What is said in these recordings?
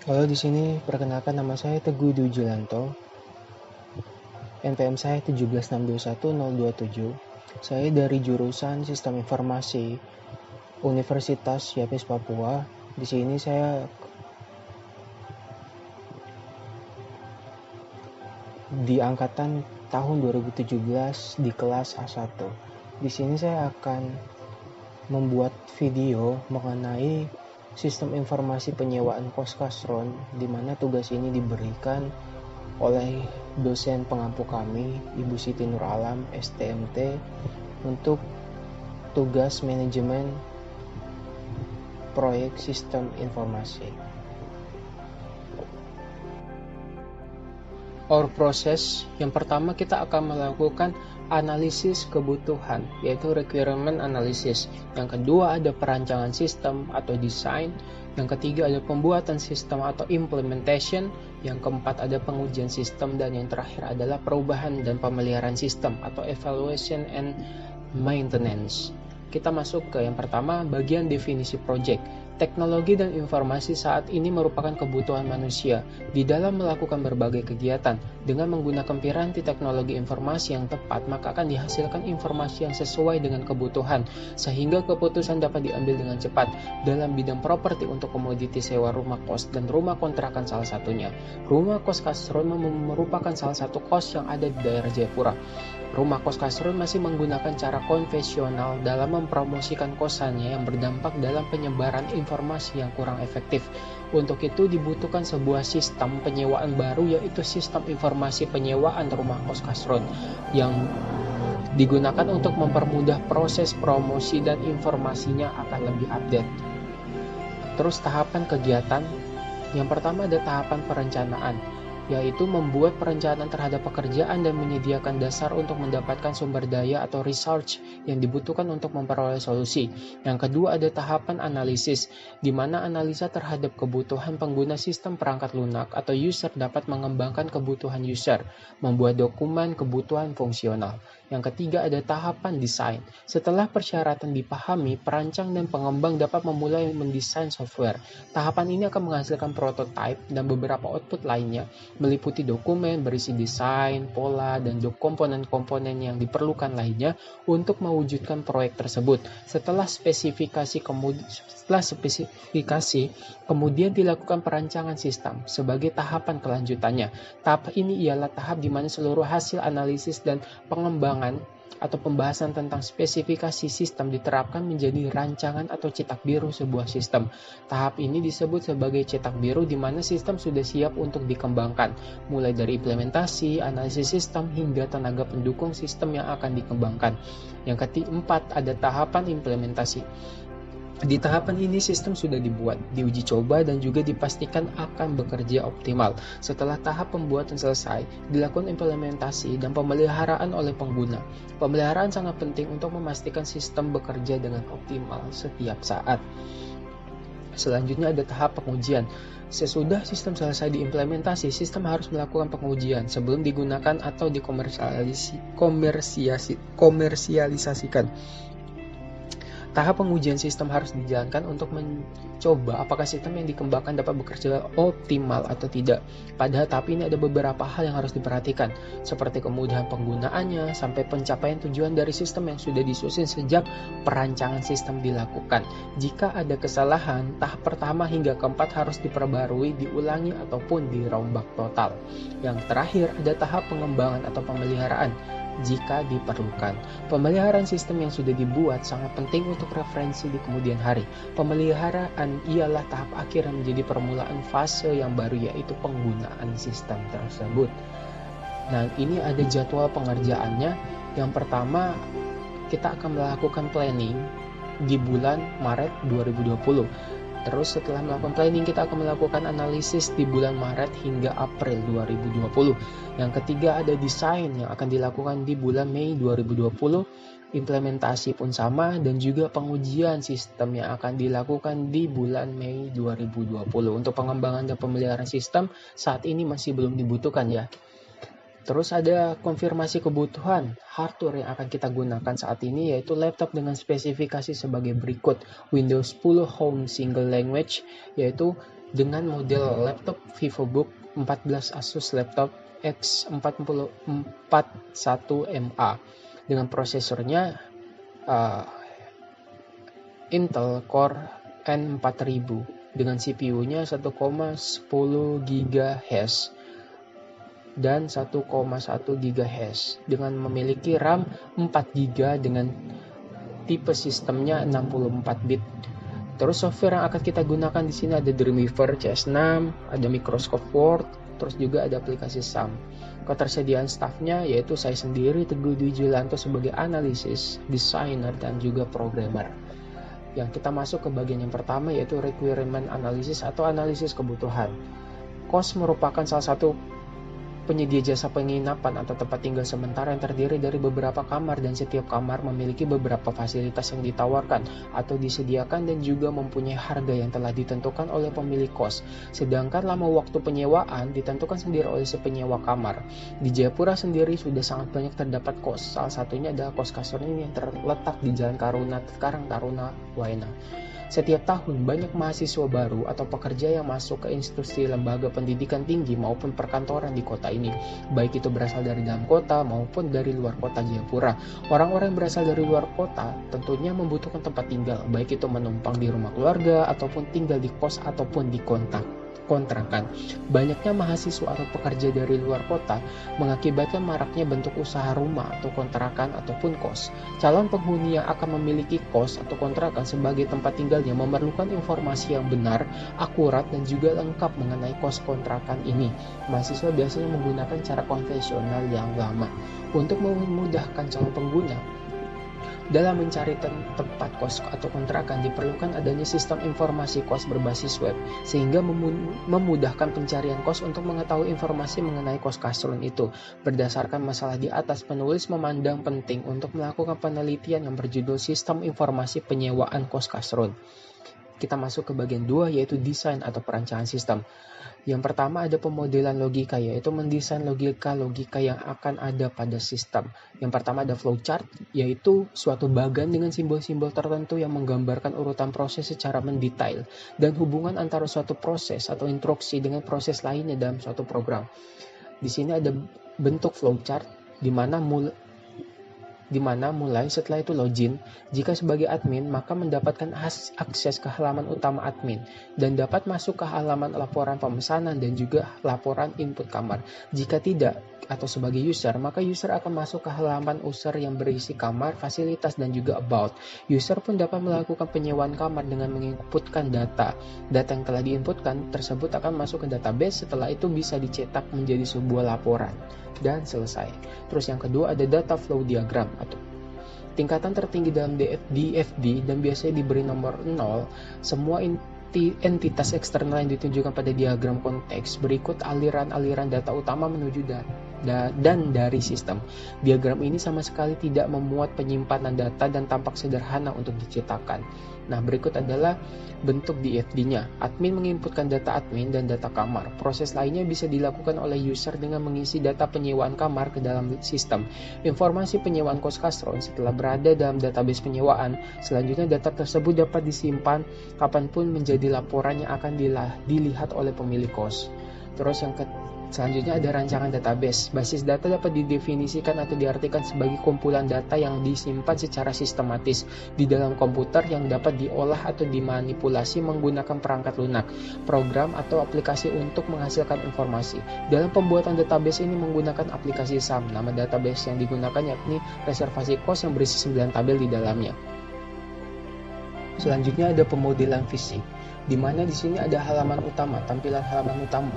Halo, di sini perkenalkan nama saya Teguh Dwi Julianto. NPM saya 17621-027. Saya dari jurusan Sistem Informasi Universitas Yapis Papua. Di sini saya di angkatan tahun 2017 di kelas A1. Di sini saya akan membuat video mengenai sistem informasi penyewaan kos kasron, di mana tugas ini diberikan oleh dosen pengampu kami, Ibu Siti Nur Alam, STMT, untuk tugas manajemen proyek sistem informasi. Our process, yang pertama kita akan melakukan analisis kebutuhan, yaitu requirement analysis. Yang kedua ada perancangan sistem atau desain. Yang ketiga ada pembuatan sistem atau implementation. Yang keempat ada pengujian sistem. Dan yang terakhir adalah perubahan dan pemeliharaan sistem atau evaluation and maintenance. Kita masuk ke yang pertama, bagian definisi project. Teknologi dan informasi saat ini merupakan kebutuhan manusia di dalam melakukan berbagai kegiatan. Dengan menggunakan piranti teknologi informasi yang tepat, maka akan dihasilkan informasi yang sesuai dengan kebutuhan, sehingga keputusan dapat diambil dengan cepat. Dalam bidang properti untuk komoditi sewa rumah kos dan rumah kontrakan salah satunya. Rumah kos Kasron merupakan salah satu kos yang ada di daerah Jayapura. Rumah kos Kasron masih menggunakan cara konvensional dalam mempromosikan kosannya yang berdampak dalam penyebaran informasi yang kurang efektif. Untuk itu dibutuhkan sebuah sistem penyewaan baru, yaitu sistem informasi penyewaan rumah kos Kasron yang digunakan untuk mempermudah proses promosi dan informasinya akan lebih update. Terus tahapan kegiatan, yang pertama ada tahapan perencanaan, yaitu membuat perencanaan terhadap pekerjaan dan menyediakan dasar untuk mendapatkan sumber daya atau research yang dibutuhkan untuk memperoleh solusi. Yang kedua ada tahapan analisis, di mana analisa terhadap kebutuhan pengguna sistem perangkat lunak atau user dapat mengembangkan kebutuhan user, membuat dokumen kebutuhan fungsional. Yang ketiga ada tahapan desain. Setelah persyaratan dipahami, perancang dan pengembang dapat memulai mendesain software. Tahapan ini akan menghasilkan prototype dan beberapa output lainnya, meliputi dokumen berisi desain, pola, dan komponen-komponen yang diperlukan lainnya untuk mewujudkan proyek tersebut. Setelah spesifikasi, kemudian dilakukan perancangan sistem sebagai tahapan kelanjutannya. Tahap ini ialah tahap di mana seluruh hasil analisis dan pengembangan atau pembahasan tentang spesifikasi sistem diterapkan menjadi rancangan atau cetak biru sebuah sistem. Tahap ini disebut sebagai cetak biru, di mana sistem sudah siap untuk dikembangkan, mulai dari implementasi, analisis sistem, hingga tenaga pendukung sistem yang akan dikembangkan. Yang keempat ada tahapan implementasi. Di tahapan ini sistem sudah dibuat, diuji coba, dan juga dipastikan akan bekerja optimal. Setelah tahap pembuatan selesai, dilakukan implementasi dan pemeliharaan oleh pengguna. Pemeliharaan sangat penting untuk memastikan sistem bekerja dengan optimal setiap saat. Selanjutnya ada tahap pengujian. Sesudah sistem selesai diimplementasi, sistem harus melakukan pengujian sebelum digunakan atau dikomersialisasikan. Tahap pengujian sistem harus dijalankan untuk mencoba apakah sistem yang dikembangkan dapat bekerja optimal atau tidak. Pada tahap ini ada beberapa hal yang harus diperhatikan, seperti kemudahan penggunaannya sampai pencapaian tujuan dari sistem yang sudah disusun sejak perancangan sistem dilakukan. Jika ada kesalahan, tahap pertama hingga keempat harus diperbarui, diulangi, ataupun dirombak total. Yang terakhir ada tahap pengembangan atau pemeliharaan. Jika diperlukan, pemeliharaan sistem yang sudah dibuat sangat penting untuk referensi di kemudian hari. Pemeliharaan ialah tahap akhir yang menjadi permulaan fase yang baru, yaitu penggunaan sistem tersebut. Nah, ini ada jadwal pengerjaannya. Yang pertama, kita akan melakukan planning di bulan Maret 2020. Terus setelah melakukan planning, kita akan melakukan analisis di bulan Maret hingga April 2020. Yang ketiga ada desain yang akan dilakukan di bulan Mei 2020. Implementasi pun sama, dan juga pengujian sistem yang akan dilakukan di bulan Mei 2020. Untuk pengembangan dan pemeliharaan sistem saat ini masih belum dibutuhkan ya. Terus ada konfirmasi kebutuhan hardware yang akan kita gunakan saat ini, yaitu laptop dengan spesifikasi sebagai berikut. Windows 10 Home Single Language, yaitu dengan model laptop VivoBook 14 Asus Laptop X441MA dengan prosesornya Intel Core N4000 dengan CPU-nya 1,10 GHz dan 1,1 GHz dengan memiliki RAM 4 GB dengan tipe sistemnya 64 bit. Terus software yang akan kita gunakan di sini ada Dreamweaver CS6, ada Microsoft Word, terus juga ada aplikasi SAM. Ketersediaan staffnya yaitu saya sendiri Teguh Dwi Julianto sebagai analisis, designer, dan juga programmer. Yang kita masuk ke bagian yang pertama yaitu requirement analysis atau analisis kebutuhan. KOS merupakan salah satu penyedia jasa penginapan atau tempat tinggal sementara yang terdiri dari beberapa kamar dan setiap kamar memiliki beberapa fasilitas yang ditawarkan atau disediakan dan juga mempunyai harga yang telah ditentukan oleh pemilik kos. Sedangkan lama waktu penyewaan ditentukan sendiri oleh si penyewa kamar. Di Jayapura sendiri sudah sangat banyak terdapat kos. Salah satunya adalah kos kasur ini yang terletak di Jalan Karang Taruna Waena. Setiap tahun banyak mahasiswa baru atau pekerja yang masuk ke institusi lembaga pendidikan tinggi maupun perkantoran di kota ini, baik itu berasal dari dalam kota maupun dari luar kota Jayapura. Orang-orang yang berasal dari luar kota tentunya membutuhkan tempat tinggal, baik itu menumpang di rumah keluarga ataupun tinggal di kos ataupun di kontrakan. Banyaknya mahasiswa atau pekerja dari luar kota mengakibatkan maraknya bentuk usaha rumah atau kontrakan ataupun kos. Calon penghuni yang akan memiliki kos atau kontrakan sebagai tempat tinggalnya memerlukan informasi yang benar, akurat, dan juga lengkap mengenai kos kontrakan ini. Mahasiswa biasanya menggunakan cara konvensional yang lama. Untuk memudahkan calon pengguna dalam mencari tempat kos atau kontrakan diperlukan adanya sistem informasi kos berbasis web sehingga memudahkan pencarian kos untuk mengetahui informasi mengenai kos kasrun itu. Berdasarkan masalah di atas, penulis memandang penting untuk melakukan penelitian yang berjudul Sistem Informasi Penyewaan Kos Kasrun. Kita masuk ke bagian 2 yaitu desain atau perancangan sistem. Yang pertama ada pemodelan logika, yaitu mendesain logika yang akan ada pada sistem. Yang pertama ada flowchart, yaitu suatu bagan dengan simbol-simbol tertentu yang menggambarkan urutan proses secara mendetail dan hubungan antara suatu proses atau instruksi dengan proses lainnya dalam suatu program. Di sini ada bentuk flowchart di mana mulai setelah itu login. Jika sebagai admin maka mendapatkan akses ke halaman utama admin dan dapat masuk ke halaman laporan pemesanan dan juga laporan input kamar. Jika tidak atau sebagai user, maka user akan masuk ke halaman user yang berisi kamar, fasilitas, dan juga about. User pun dapat melakukan penyewaan kamar dengan menginputkan data. Data yang telah diinputkan tersebut akan masuk ke database, setelah itu bisa dicetak menjadi sebuah laporan dan selesai. Terus yang kedua ada data flow diagram atau tingkatan tertinggi dalam DFD dan biasanya diberi nomor 0. Semua entitas eksternal yang ditunjukkan pada diagram konteks berikut aliran-aliran data utama menuju dan dari sistem. Diagram ini sama sekali tidak memuat penyimpanan data dan tampak sederhana untuk dicetakkan. Nah, berikut adalah bentuk DFD-nya. Admin menginputkan data admin dan data kamar. Proses lainnya bisa dilakukan oleh user dengan mengisi data penyewaan kamar ke dalam sistem. Informasi penyewaan kos kasron setelah berada dalam database penyewaan, selanjutnya data tersebut dapat disimpan kapanpun menjadi laporan yang akan dilihat oleh pemilik kos. Terus yang selanjutnya ada rancangan database. Basis data dapat didefinisikan atau diartikan sebagai kumpulan data yang disimpan secara sistematis di dalam komputer yang dapat diolah atau dimanipulasi menggunakan perangkat lunak, program atau aplikasi untuk menghasilkan informasi. Dalam pembuatan database ini menggunakan aplikasi SAM. Nama database yang digunakan yakni reservasi kos yang berisi 9 tabel di dalamnya. Selanjutnya ada pemodelan fisik, di mana di sini ada halaman utama, tampilan halaman utama,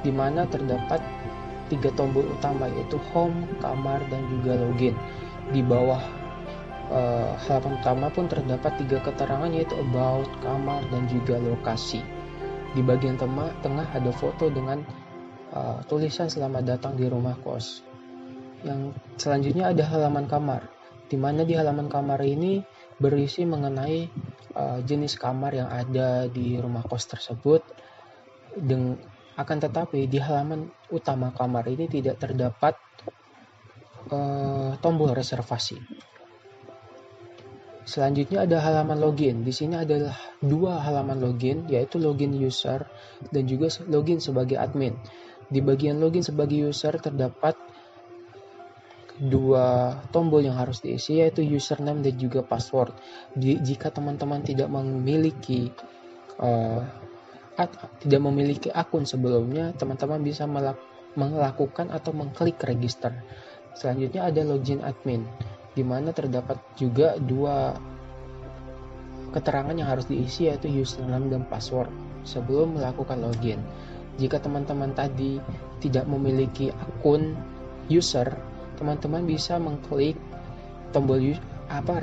di mana terdapat 3 tombol utama yaitu home, kamar, dan juga login. Di bawah halaman utama pun terdapat 3 keterangan yaitu about, kamar, dan juga lokasi. Di bagian tengah ada foto dengan tulisan selamat datang di rumah kos. Yang selanjutnya ada halaman kamar, di mana di halaman kamar ini berisi mengenai jenis kamar yang ada di rumah kos tersebut. Akan tetapi di halaman utama kamar ini tidak terdapat tombol reservasi. Selanjutnya ada halaman login. Di sini adalah dua halaman login, yaitu login user dan juga login sebagai admin. Di bagian login sebagai user terdapat dua tombol yang harus diisi, yaitu username dan juga password. Jika teman-teman tidak memiliki akun sebelumnya, teman-teman bisa melakukan atau mengklik register. Selanjutnya ada login admin, di mana terdapat juga dua keterangan yang harus diisi, yaitu username dan password sebelum melakukan login. Jika teman-teman tadi tidak memiliki akun user, teman-teman bisa mengklik tombol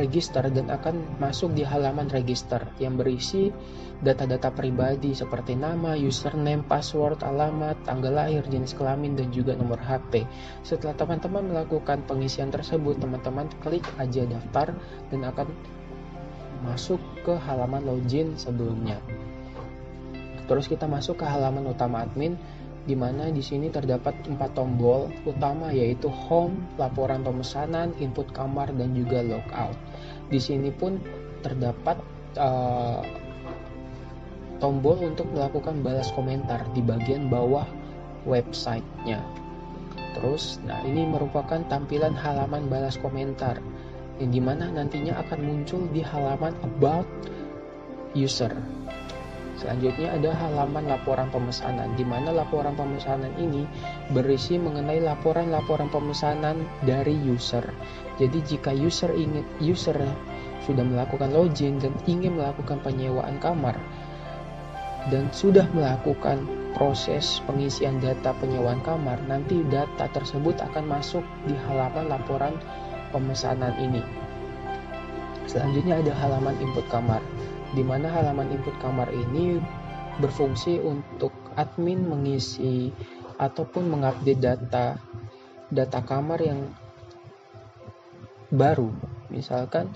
register dan akan masuk di halaman register yang berisi data-data pribadi seperti nama, username, password, alamat, tanggal lahir, jenis kelamin, dan juga nomor HP. Setelah teman-teman melakukan pengisian tersebut, teman-teman klik aja daftar dan akan masuk ke halaman login sebelumnya. Terus kita masuk ke halaman utama admin, di mana di sini terdapat 4 tombol utama, yaitu home, laporan pemesanan, input kamar, dan juga logout. Di sini pun terdapat tombol untuk melakukan balas komentar di bagian bawah websitenya. Terus, ini merupakan tampilan halaman balas komentar, yang dimana nantinya akan muncul di halaman about user. Selanjutnya ada halaman laporan pemesanan, di mana laporan pemesanan ini berisi mengenai laporan-laporan pemesanan dari user. Jadi jika user sudah melakukan login dan ingin melakukan penyewaan kamar dan sudah melakukan proses pengisian data penyewaan kamar, nanti data tersebut akan masuk di halaman laporan pemesanan ini. Selanjutnya ada halaman input kamar, di mana halaman input kamar ini berfungsi untuk admin mengisi ataupun mengupdate data kamar yang baru. Misalkan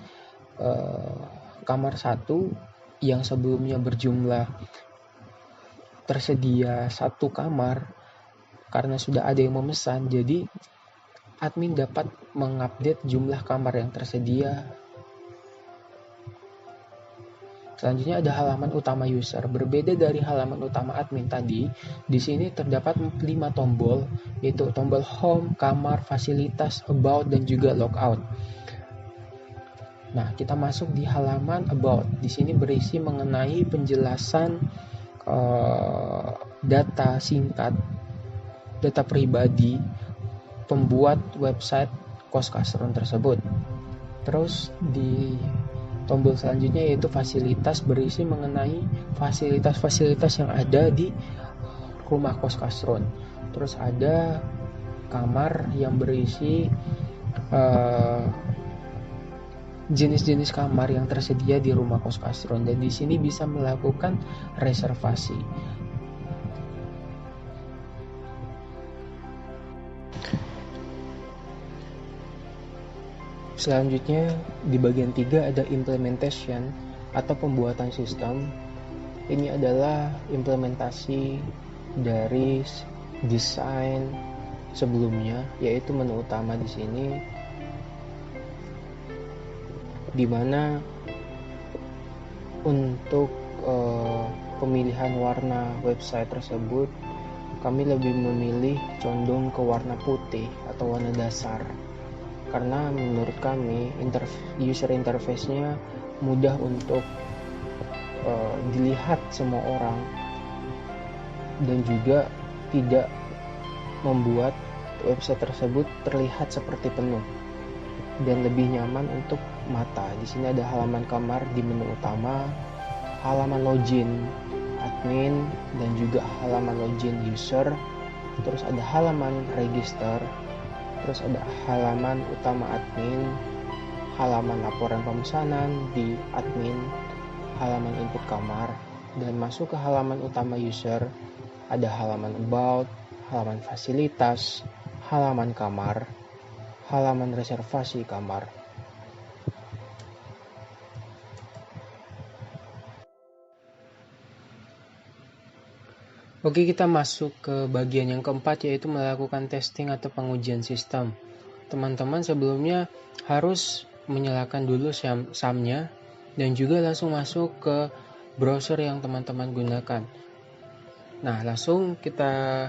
kamar 1 yang sebelumnya berjumlah tersedia 1 kamar, karena sudah ada yang memesan, jadi admin dapat mengupdate jumlah kamar yang tersedia. Selanjutnya ada halaman utama user. Berbeda dari halaman utama admin tadi, di sini terdapat 5 tombol, yaitu tombol home, kamar, fasilitas, about, dan juga logout. Nah, kita masuk di halaman about. Di sini berisi mengenai penjelasan data singkat, data pribadi pembuat website Koskastron tersebut. Terus di tombol selanjutnya yaitu fasilitas, berisi mengenai fasilitas-fasilitas yang ada di rumah Koskastron. Terus ada kamar yang berisi jenis-jenis kamar yang tersedia di rumah Koskastron, dan di sini bisa melakukan reservasi. Selanjutnya di bagian 3 ada implementation atau pembuatan sistem. Ini adalah implementasi dari desain sebelumnya, yaitu menu utama di sini, di mana untuk pemilihan warna website tersebut kami lebih memilih condong ke warna putih atau warna dasar, karena menurut kami user interface-nya mudah untuk dilihat semua orang dan juga tidak membuat website tersebut terlihat seperti penuh dan lebih nyaman untuk mata. Di sini ada halaman kamar di menu utama, halaman login admin, dan juga halaman login user. Terus ada halaman register. Terus ada halaman utama admin, halaman laporan pemesanan di admin, halaman input kamar, dan masuk ke halaman utama user. Ada halaman about, halaman fasilitas, halaman kamar, halaman reservasi kamar. Oke, kita masuk ke bagian yang keempat, yaitu melakukan testing atau pengujian sistem. Teman-teman sebelumnya harus menyalakan dulu SAM-nya dan juga langsung masuk ke browser yang teman-teman gunakan. Nah, langsung kita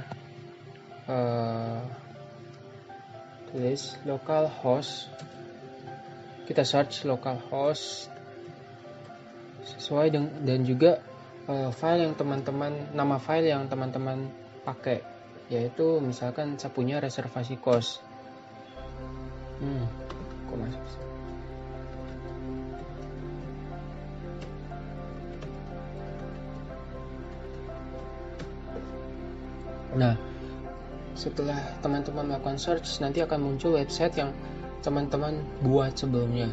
tulis localhost. Kita search localhost sesuai dan juga nama file yang teman-teman pakai, yaitu misalkan saya punya reservasi kos. Kok masuk? Nah, setelah teman-teman melakukan search, nanti akan muncul website yang teman-teman buat sebelumnya.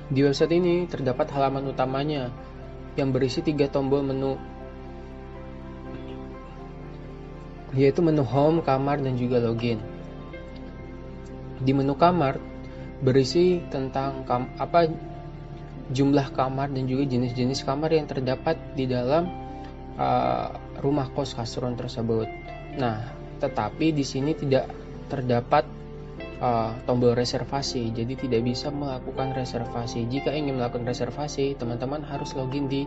Di website ini terdapat halaman utamanya yang berisi 3 tombol menu, yaitu menu home, kamar, dan juga login. Di menu kamar berisi tentang jumlah kamar dan juga jenis-jenis kamar yang terdapat di dalam rumah kos Kasron tersebut. Nah, tetapi di sini tidak terdapat tombol reservasi, jadi tidak bisa melakukan reservasi. Jika ingin melakukan reservasi, teman-teman harus login di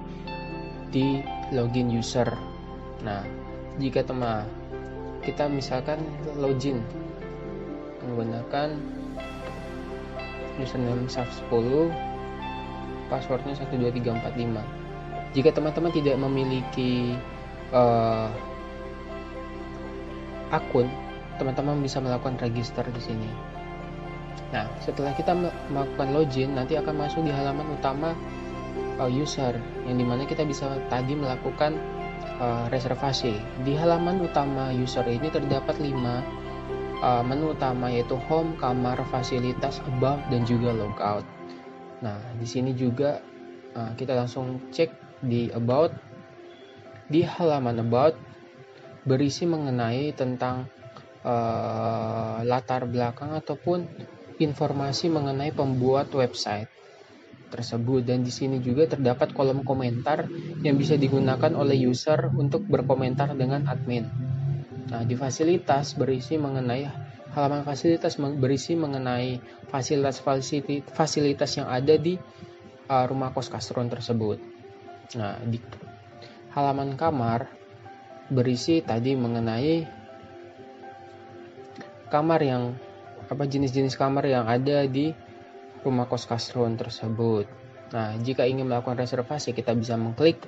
login user. Nah, jika kita misalkan login menggunakan username SAF10, passwordnya 12345. Jika teman-teman tidak memiliki akun, teman-teman bisa melakukan register di sini. Nah, setelah kita melakukan login, nanti akan masuk di halaman utama user, yang dimana kita bisa tadi melakukan reservasi. Di halaman utama user ini terdapat 5 menu utama, yaitu home, kamar, fasilitas, about, dan juga logout. Nah, di sini juga kita langsung cek di about. Di halaman about berisi mengenai tentang latar belakang ataupun informasi mengenai pembuat website tersebut, dan di sini juga terdapat kolom komentar yang bisa digunakan oleh user untuk berkomentar dengan admin. Nah, di fasilitas berisi mengenai halaman fasilitas berisi mengenai fasilitas yang ada di rumah kos Kasron tersebut. Nah, di halaman kamar berisi tadi mengenai kamar yang jenis-jenis kamar yang ada di rumah kos Kasron tersebut. Nah, jika ingin melakukan reservasi, kita bisa mengklik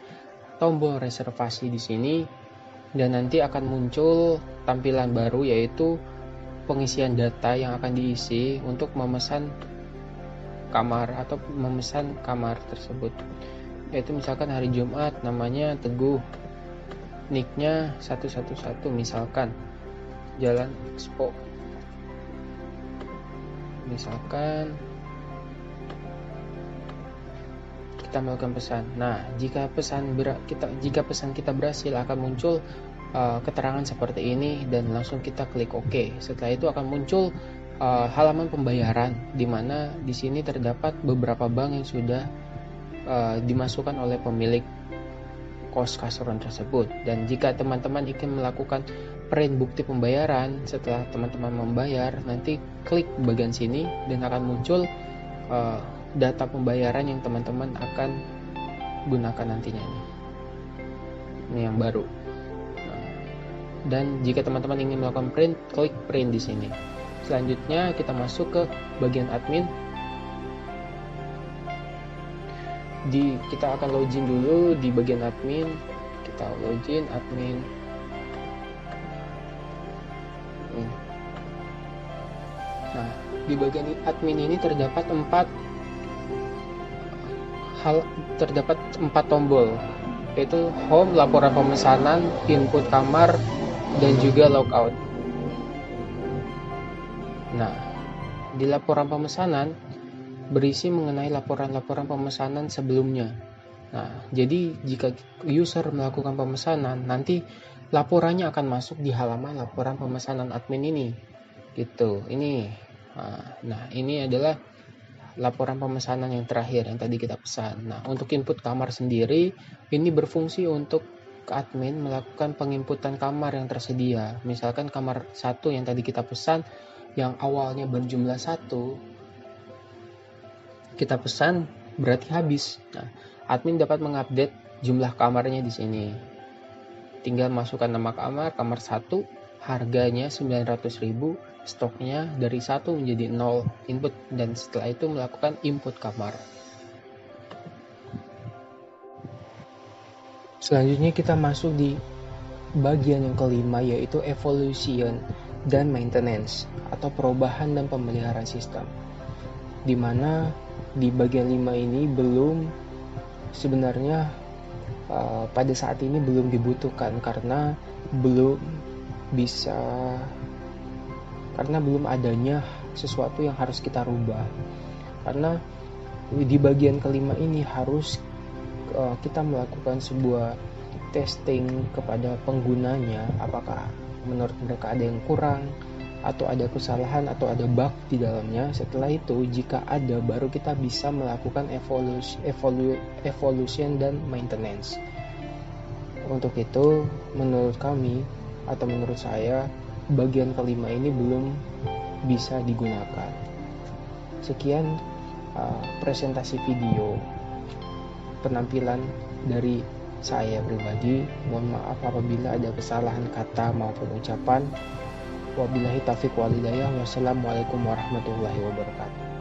tombol reservasi di sini, dan nanti akan muncul tampilan baru, yaitu pengisian data yang akan diisi untuk memesan kamar atau memesan kamar tersebut. Yaitu misalkan hari Jumat, namanya Teguh, nicknya 111, misalkan Jalan Expo, misalkan kita melakukan pesan. Nah, jika pesan kita berhasil, akan muncul keterangan seperti ini, dan langsung kita klik OK. Setelah itu akan muncul halaman pembayaran, di mana di sini terdapat beberapa bank yang sudah dimasukkan oleh pemilik kos Kasron tersebut. Dan jika teman-teman ingin melakukan print bukti pembayaran setelah teman-teman membayar, nanti klik bagian sini dan akan muncul data pembayaran yang teman-teman akan gunakan nantinya. Ini yang baru. Dan jika teman-teman ingin melakukan print, klik print di sini. Selanjutnya kita masuk ke bagian admin. Kita akan login dulu di bagian admin. Kita login admin. Nah, di bagian admin ini terdapat 4 tombol, yaitu home, laporan pemesanan, input kamar, dan juga logout. Nah, di laporan pemesanan berisi mengenai laporan-laporan pemesanan sebelumnya. Nah, jadi jika user melakukan pemesanan, nanti laporannya akan masuk di halaman laporan pemesanan admin ini. Gitu. Ini adalah laporan pemesanan yang terakhir yang tadi kita pesan. Nah, untuk input kamar sendiri, ini berfungsi untuk admin melakukan penginputan kamar yang tersedia. Misalkan kamar 1 yang tadi kita pesan, yang awalnya berjumlah 1, kita pesan berarti habis. Nah, admin dapat mengupdate jumlah kamarnya di sini. Tinggal masukkan nama kamar 1, harganya 900.000, stoknya dari 1 menjadi 0 input, dan setelah itu melakukan input kamar. Selanjutnya kita masuk di bagian yang kelima, yaitu evolution dan maintenance atau perubahan dan pemeliharaan sistem, di mana di bagian 5 ini sebenarnya pada saat ini belum dibutuhkan karena belum adanya sesuatu yang harus kita rubah. Karena di bagian kelima ini harus kita melakukan sebuah testing kepada penggunanya, apakah menurut mereka ada yang kurang atau ada kesalahan atau ada bug di dalamnya. Setelah itu jika ada, baru kita bisa melakukan evolution dan maintenance. Untuk itu menurut kami atau menurut saya bagian kelima ini belum bisa digunakan. Sekian presentasi video penampilan dari saya pribadi. Mohon maaf apabila ada kesalahan kata maupun ucapan. Wabillahi taufiq wal hidayah. Wassalamualaikum warahmatullahi wabarakatuh.